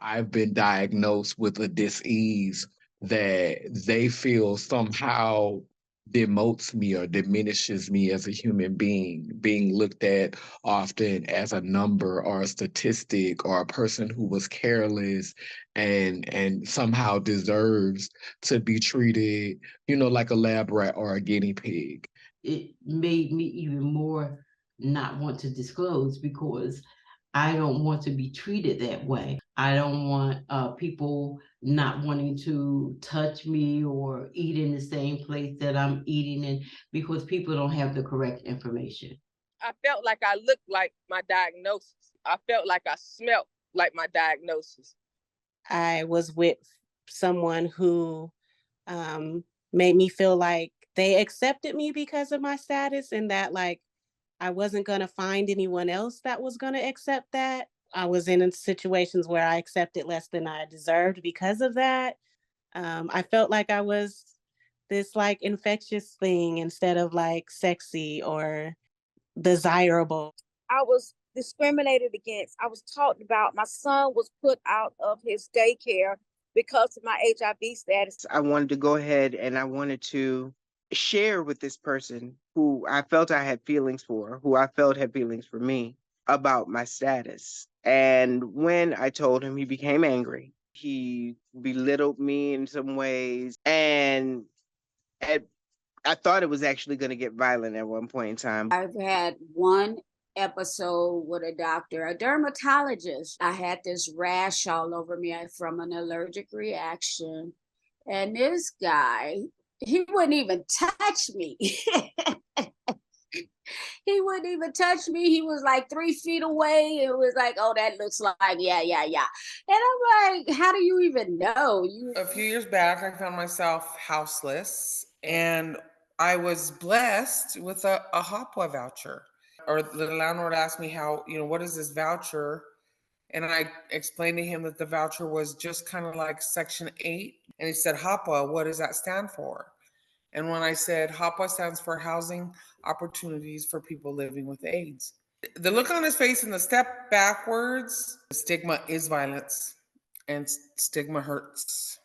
I've been diagnosed with a disease that they feel somehow demotes me or diminishes me as a human being looked at often as a number or a statistic or a person who was careless and somehow deserves to be treated, like a lab rat or a guinea pig. It made me even more not want to disclose because I don't want to be treated that way. I don't want people not wanting to touch me or eat in the same place that I'm eating in because people don't have the correct information. I felt like I looked like my diagnosis. I felt like I smelt like my diagnosis. I was with someone who made me feel like they accepted me because of my status and that like I wasn't going to find anyone else that was going to accept that. I was in situations where I accepted less than I deserved because of that. I felt like I was this like infectious thing instead of like sexy or desirable. I was discriminated against. I was talked about. My son was put out of his daycare because of my HIV status. I wanted to go ahead and I wanted to share with this person who I felt I had feelings for, who I felt had feelings for me about my status. And when I told him, he became angry. He belittled me in some ways. And I thought it was actually going to get violent at one point in time. I've had one episode with a doctor, a dermatologist. I had this rash all over me from an allergic reaction. And this guy, he wouldn't even touch me. He wouldn't even touch me. He was like 3 feet away. It was like, oh, that looks like, yeah. And I'm like, how do you even know? A few years back, I found myself houseless and I was blessed with a HOPWA voucher. Or the landlord asked me what is this voucher? And I explained to him that the voucher was just kind of like Section 8. And he said, HOPWA, what does that stand for? And when I said HOPWA stands for Housing Opportunities for People Living with AIDS. The look on his face and the step backwards, stigma is violence and stigma hurts.